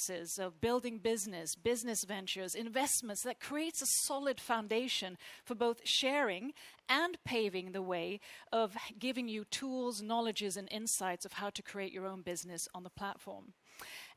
processes of building business ventures, investments that creates a solid foundation for both sharing and paving the way of giving you tools, knowledges, and insights of how to create your own business on the platform.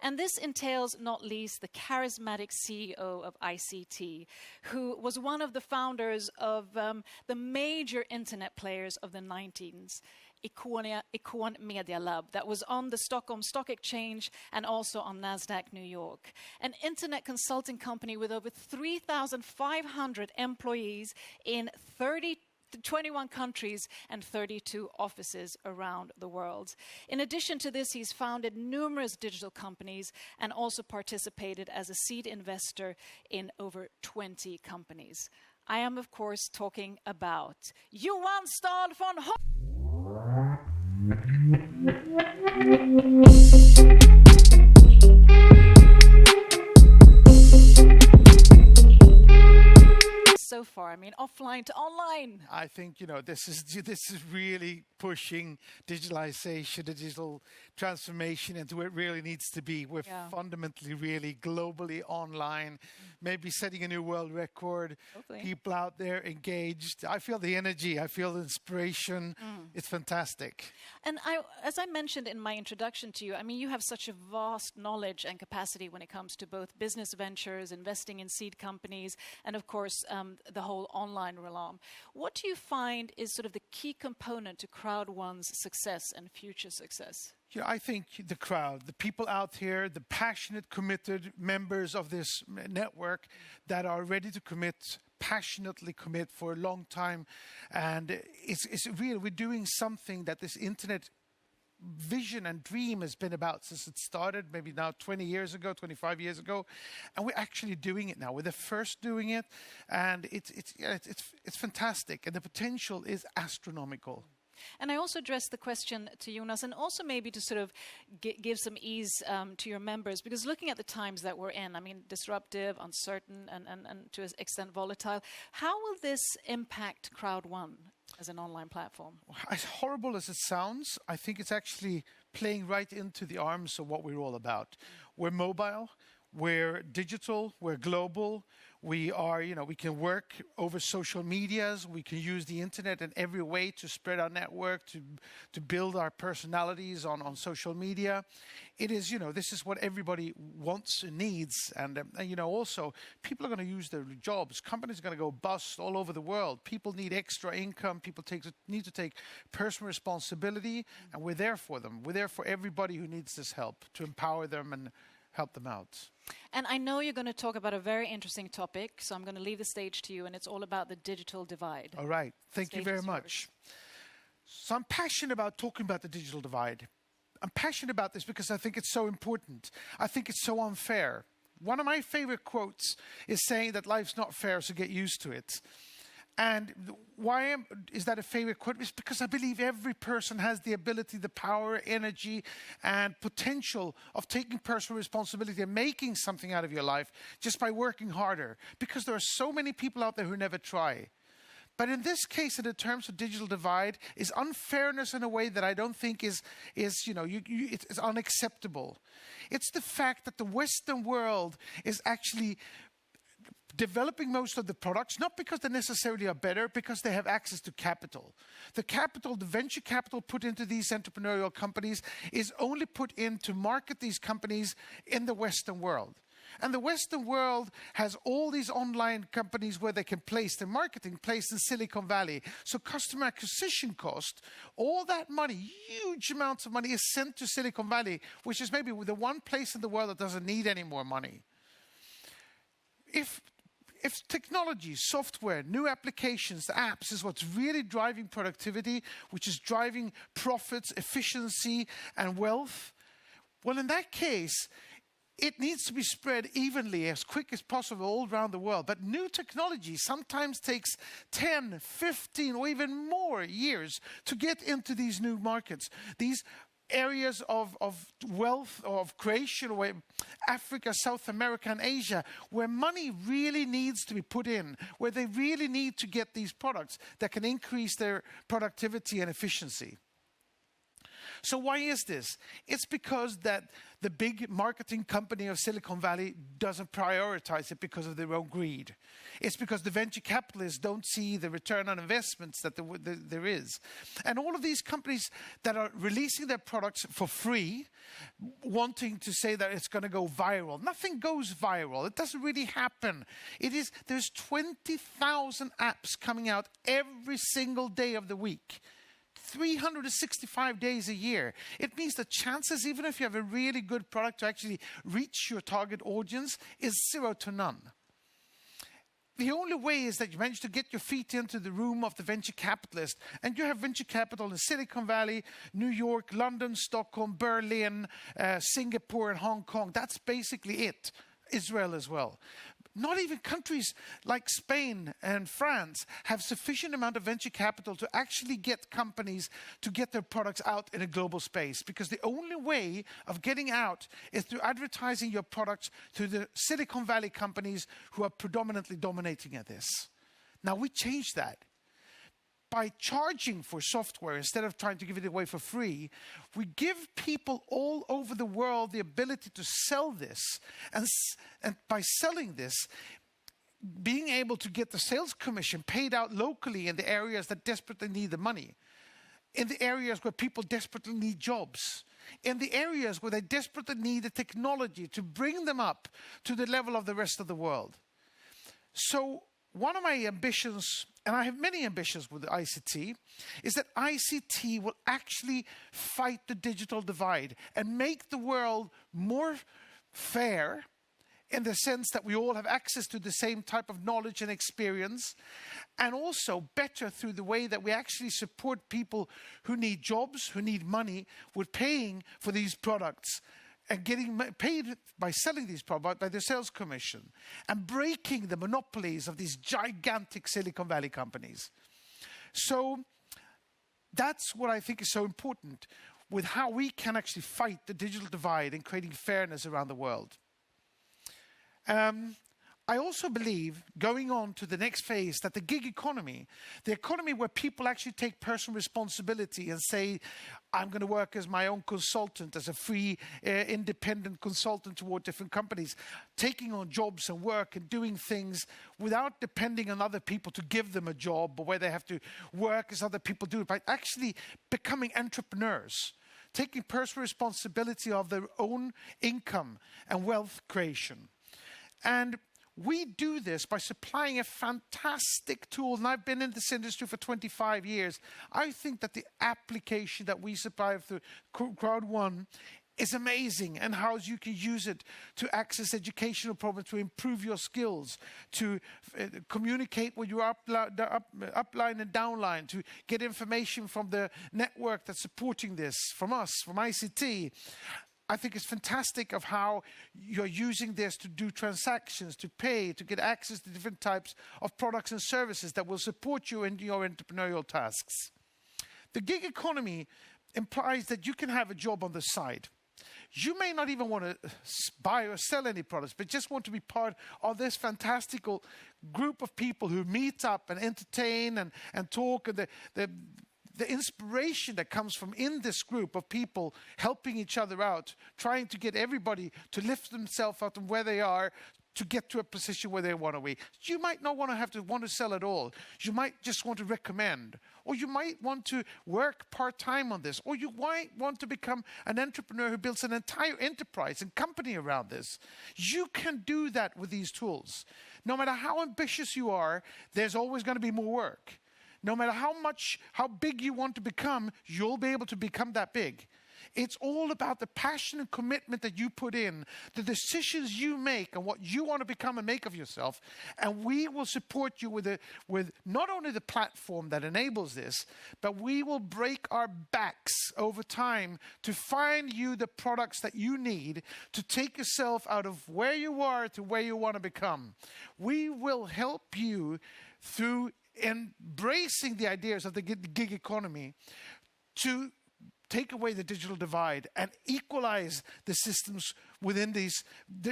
And this entails not least the charismatic CEO of ICT, who was one of the founders of the major internet players of the 19s, Acount Media Lab, that was on the Stockholm Stock Exchange and also on NASDAQ New York. An internet consulting company with over 3,500 employees in 21 countries and 32 offices around the world. In addition to this, he's founded numerous digital companies and also participated as a seed investor in over 20 companies. I am, of course, talking about John Stael von Ho. So far, I mean, offline to online. I think, this is really pushing digitalization, digital transformation into where it really needs to be. We're fundamentally really globally online, maybe setting a new world record. Hopefully. People out there engaged. I feel the energy. I feel the inspiration. It's fantastic. And as I mentioned in my introduction to you, I mean, you have such a vast knowledge and capacity when it comes to both business ventures, investing in seed companies, and of course, the whole online realm. What do you find is sort of the key component to crowd1's success and future success? I think the crowd, the people out here, the passionate, committed members of this network that are ready to passionately commit for a long time. And it's real. We're doing something that this internet vision and dream has been about since it started, maybe now 20 years ago, 25 years ago, and we're actually doing it now. We're the first doing it, and it's fantastic, and the potential is astronomical. And I also addressed the question to Jonas, and also maybe to sort of give some ease to your members, because looking at the times that we're in, I mean, disruptive, uncertain, and to an extent volatile, how will this impact crowd1 as an online platform? As horrible as it sounds, I think it's actually playing right into the arms of what we're all about. We're mobile, we're digital, we're global. We are, we can work over social medias. We can use the internet in every way to spread our network, to build our personalities on social media. It is, this is what everybody wants and needs. And also, people are going to use their jobs. Companies are going to go bust all over the world. People need extra income. People need to take personal responsibility. And we're there for them. We're there for everybody who needs this help, to empower them and help them out. And I know you're going to talk about a very interesting topic, so I'm going to leave the stage to you, and it's all about the digital divide. All right. Thank you very much. So I'm passionate about talking about the digital divide. I'm passionate about this because I think it's so important. I think it's so unfair. One of my favorite quotes is saying that life's not fair, so get used to it. And why is that a favorite quote? It's because I believe every person has the ability, the power, energy, and potential of taking personal responsibility and making something out of your life just by working harder. Because there are so many people out there who never try. But in this case, in the terms of digital divide, is unfairness in a way that I don't think is it's unacceptable. It's the fact that the Western world is actually developing most of the products, not because they necessarily are better, because they have access to capital. The venture capital put into these entrepreneurial companies is only put in to market these companies in the Western world. And the Western world has all these online companies where they can place their marketing, placed in Silicon Valley. So customer acquisition cost, all that money, huge amounts of money is sent to Silicon Valley, which is maybe the one place in the world that doesn't need any more money. If technology, software, new applications, apps is what's really driving productivity, which is driving profits, efficiency, and wealth, well, in that case, it needs to be spread evenly as quick as possible all around the world. But new technology sometimes takes 10, 15, or even more years to get into these new markets. These areas of wealth, of creation, where Africa, South America, and Asia, where money really needs to be put in, where they really need to get these products that can increase their productivity and efficiency. So why is this? It's because that the big marketing company of Silicon Valley doesn't prioritize it because of their own greed. It's because the venture capitalists don't see the return on investments that there is. And all of these companies that are releasing their products for free, wanting to say that it's going to go viral. Nothing goes viral. It doesn't really happen. There's 20,000 apps coming out every single day of the week. 365 days a year. It means the chances, even if you have a really good product to actually reach your target audience, is 0 to none. The only way is that you manage to get your feet into the room of the venture capitalist, and you have venture capital in Silicon Valley, New York, London, Stockholm, Berlin, Singapore, and Hong Kong. That's basically it. Israel as well. Not even countries like Spain and France have sufficient amount of venture capital to actually get companies to get their products out in a global space, because the only way of getting out is through advertising your products to the Silicon Valley companies who are predominantly dominating at this. Now we changed that. By charging for software instead of trying to give it away for free, we give people all over the world the ability to sell this. And by selling this, being able to get the sales commission paid out locally in the areas that desperately need the money, in the areas where people desperately need jobs, in the areas where they desperately need the technology to bring them up to the level of the rest of the world. So one of my ambitions, and I have many ambitions with ICT, is that ICT will actually fight the digital divide and make the world more fair, in the sense that we all have access to the same type of knowledge and experience, and also better through the way that we actually support people who need jobs, who need money, with paying for these products and getting paid by selling these products by the sales commission, and breaking the monopolies of these gigantic Silicon Valley companies. So that's what I think is so important with how we can actually fight the digital divide and creating fairness around the world. I also believe, going on to the next phase, that the gig economy, the economy where people actually take personal responsibility and say, I'm going to work as my own consultant, as a free, independent consultant toward different companies, taking on jobs and work and doing things without depending on other people to give them a job, or where they have to work as other people do, but actually becoming entrepreneurs, taking personal responsibility of their own income and wealth creation. And we do this by supplying a fantastic tool, and I've been in this industry for 25 years. I think that the application that we supply through crowd1 is amazing, and how you can use it to access educational problems, to improve your skills, to communicate with your upline and downline, to get information from the network that's supporting this, from us, from ICT. I think it's fantastic of how you're using this to do transactions, to pay, to get access to different types of products and services that will support you in your entrepreneurial tasks. The gig economy implies that you can have a job on the side. You may not even want to buy or sell any products, but just want to be part of this fantastical group of people who meet up and entertain and talk, and the inspiration that comes from in this group of people helping each other out, trying to get everybody to lift themselves out of where they are to get to a position where they want to be. You might not want to sell at all. You might just want to recommend, or you might want to work part-time on this, or you might want to become an entrepreneur who builds an entire enterprise and company around this. You can do that with these tools. No matter how ambitious you are, there's always going to be more work. No matter how big you want to become, you'll be able to become that big. It's all about the passion and commitment that you put in, the decisions you make, and what you want to become and make of yourself. And we will support you with not only the platform that enables this, but we will break our backs over time to find you the products that you need to take yourself out of where you are to where you want to become. We will help you through embracing the ideas of the gig economy to take away the digital divide and equalize the systems within these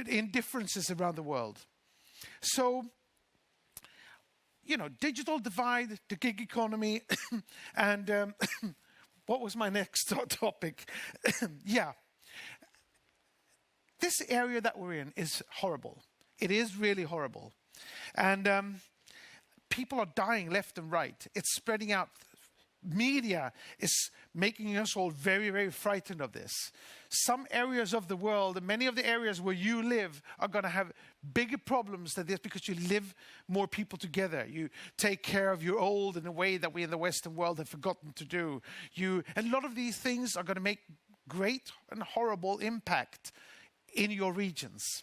indifferences around the world. So, digital divide, the gig economy, and what was my next topic? Yeah. This area that we're in is horrible. It is really horrible. And people are dying left and right. It's spreading out. Media is making us all very, very frightened of this. Some areas of the world, and many of the areas where you live, are going to have bigger problems than this because you live more people together. You take care of your old in a way that we in the Western world have forgotten to do. And a lot of these things are going to make great and horrible impact in your regions.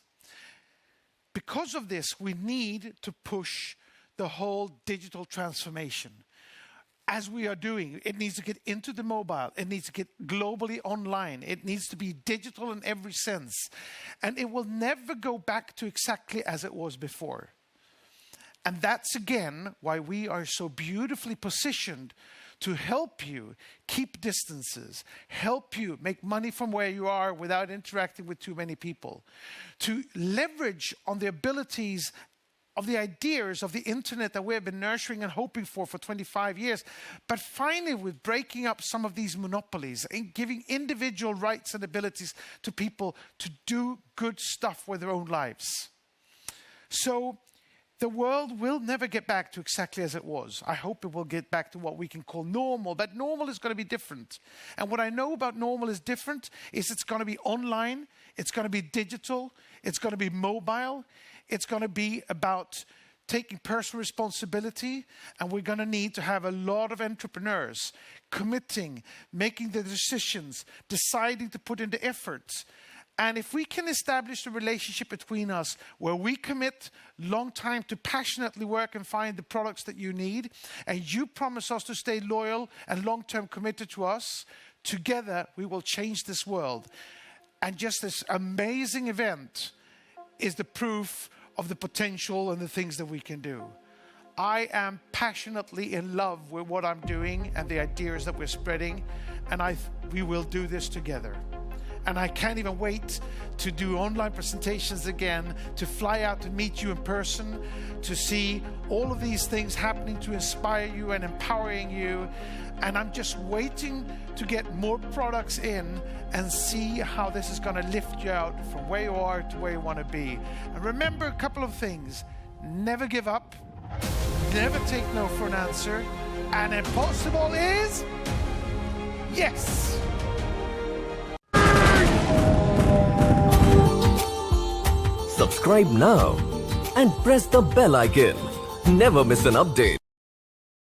Because of this, we need to push the whole digital transformation. As we are doing, it needs to get into the mobile. It needs to get globally online. It needs to be digital in every sense. And it will never go back to exactly as it was before. And that's again why we are so beautifully positioned to help you keep distances, help you make money from where you are without interacting with too many people, to leverage on the abilities of the ideas of the internet that we have been nurturing and hoping for 25 years. But finally, with breaking up some of these monopolies and giving individual rights and abilities to people to do good stuff with their own lives. So the world will never get back to exactly as it was. I hope it will get back to what we can call normal, but normal is going to be different. And what I know about normal is different is it's going to be online, it's going to be digital, it's going to be mobile, it's going to be about taking personal responsibility, and we're going to need to have a lot of entrepreneurs committing, making the decisions, deciding to put in the efforts. And if we can establish a relationship between us where we commit long time to passionately work and find the products that you need, and you promise us to stay loyal and long-term committed to us, together we will change this world. And just this amazing event is the proof of the potential and the things that we can do. I am passionately in love with what I'm doing and the ideas that we're spreading, and we will do this together. And I can't even wait to do online presentations again, to fly out to meet you in person, to see all of these things happening to inspire you and empowering you. And I'm just waiting to get more products in and see how this is going to lift you out from where you are to where you want to be. And remember a couple of things. Never give up. Never take no for an answer. And impossible is yes. Subscribe now and press the bell icon. Never miss an update.